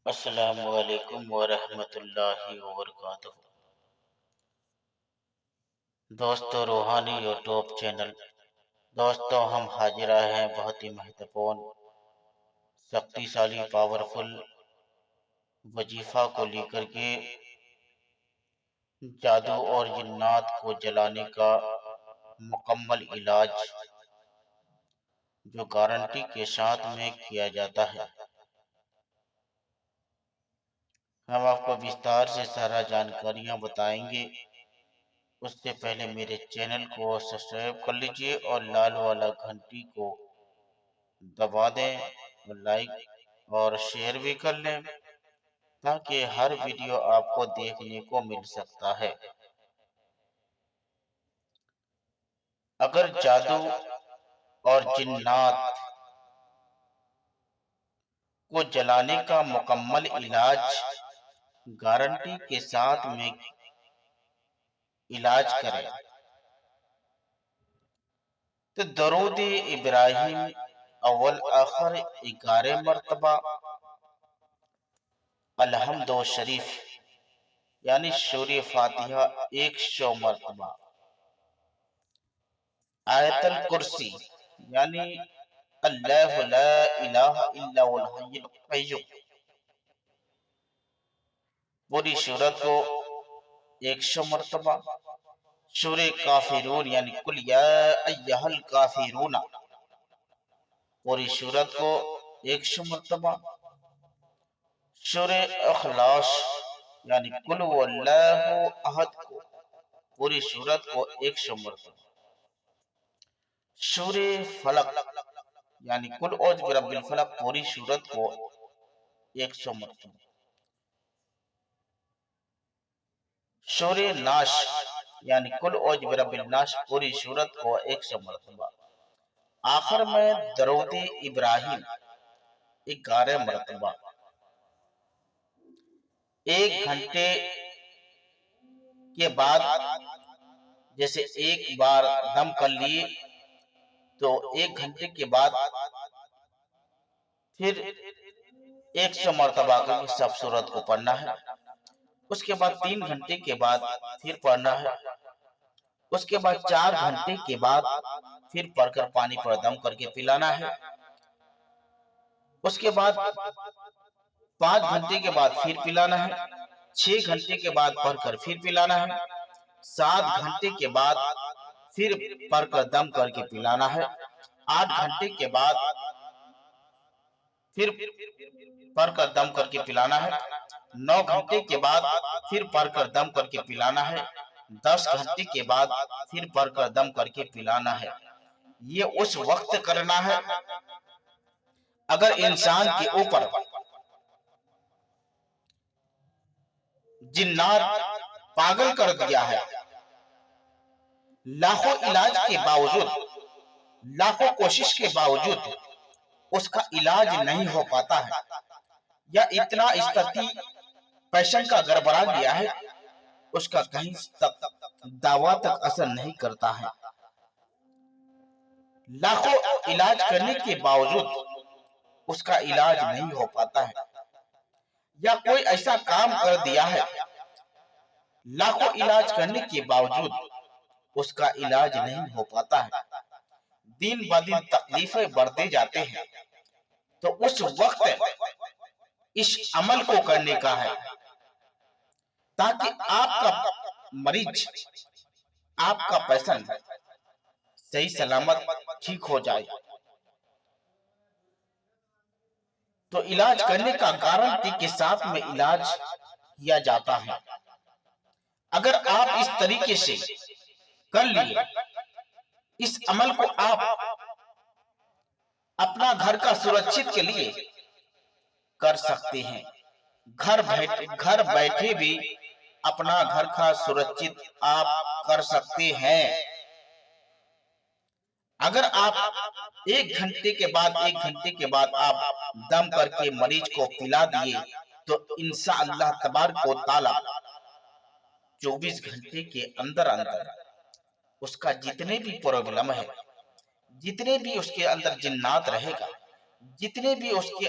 السلام علیکم ورحمۃ اللہ وبرکاتہ۔ دوستو، روحانی یوٹیوب چینل دوستو، ہم حاضر ہیں بہت ہی مہتوپورن شکتیشالی پاورفل وظیفہ کو لے کر کے، جادو اور جنات کو جلانے کا مکمل علاج جو گارنٹی کے ساتھ میں کیا جاتا ہے۔ ہم آپ کو وستار سے سارا جانکاریاں بتائیں گے۔ اس سے پہلے میرے چینل کو سبسکرائب کر لیجئے اور لال والا گھنٹی کو دبا دیں اور لائک اور شیئر بھی کر لیں تاکہ ہر ویڈیو آپ کو دیکھنے کو مل سکتا ہے۔ اگر جادو اور جنات کو جلانے کا مکمل علاج گارنٹی کے ساتھ میں علاج کریں تو درود ابراہیم اول آخر 11 مرتبہ، الحمد شریف یعنی سورہ فاتحہ 100 مرتبہ، آیت الکرسی یعنی اللہ لا الہ الا هو الحی القیوم پوری سورت کو 100 مرتبہ، سورہ کافرون یعنی قل یا ایھا الکافرون پوری سورت کو 100 مرتبہ، سورہ اخلاص یعنی قل هو اللہ احد کو پوری سورت کو 100 مرتبہ، سورہ فلق یعنی قل اعوذ برب الفلق پوری سورت کو 100 مرتبہ، سورہ ناس یعنی قل اعوذ برب الناس پوری سورت کو 100 مرتبہ، آخر میں درود ابراہیم 11 مرتبہ۔ 1 گھنٹے کے بعد، جیسے ایک بار دم کر لیے تو 1 گھنٹے کے بعد پھر 100 مرتبہ کر کے سب سورت کو پڑھنا ہے۔ اس کے بعد 3 گھنٹے کے بعد پھر پڑھنا ہے۔ اس کے بعد 4 گھنٹے کے بعد پھر پڑھ کر پانی پر دم کر کے پلانا ہے۔ اس کے بعد 5 گھنٹے کے بعد پھر پلانا ہے۔ 6 گھنٹے کے بعد پڑھ کر پھر پلانا ہے۔ 7 گھنٹے کے بعد پھر پڑھ کر دم کر کے پلانا ہے۔ 8 گھنٹے کے بعد پھر پڑھ کر دم کر کے پلانا ہے۔ 9 گھنٹے کے بعد پھر پڑھ کر دم کر کے پلانا ہے۔ 10 گھنٹے کے بعد پھر پڑھ کر دم کر کے پلانا ہے۔ یہ اس وقت کرنا ہے اگر انسان کے اوپر جنات پاگل کر دیا ہے، لاکھوں علاج کے باوجود، لاکھوں کوشش کے باوجود اس کا علاج نہیں ہو پاتا ہے، یا اتنا استتی پیشن کا گڑبڑا گیا ہے اس کا کہیں تک دعویٰ تک اثر نہیں کرتا ہے، لاکھوں علاج کرنے کے باوجود اس کا علاج نہیں ہو پاتا ہے، یا کوئی ایسا کام کر دیا ہے لاکھوں علاج کرنے کے باوجود اس کا علاج نہیں ہو پاتا ہے، دن بدن تکلیفیں بڑھتے جاتے ہیں، تو اس وقت اس عمل کو کرنے کا ہے تاکہ آپ کا مریض، آپ کا پیشنٹ صحیح سلامت ٹھیک ہو جائے۔ تو علاج کرنے کا گارنٹی کے ساتھ میں علاج کیا جاتا ہے۔ اگر آپ اس طریقے سے کر لیے، اس عمل کو آپ اپنا گھر کا سرکشت کے لیے کر سکتے ہیں، گھر بیٹھے بھی اپنا گھر کا سرکشت آپ کر سکتے ہیں۔ اگر آپ 1 گھنٹے کے بعد آپ دم کر کے مریض کو پلا دیے تو انشاءاللہ تبارک و تعالی 24 گھنٹے کے اندر اس کا جتنے بھی پرابلم ہے، جتنے بھی اس کے اندر جنات رہے گا، جتنے بھی اس کے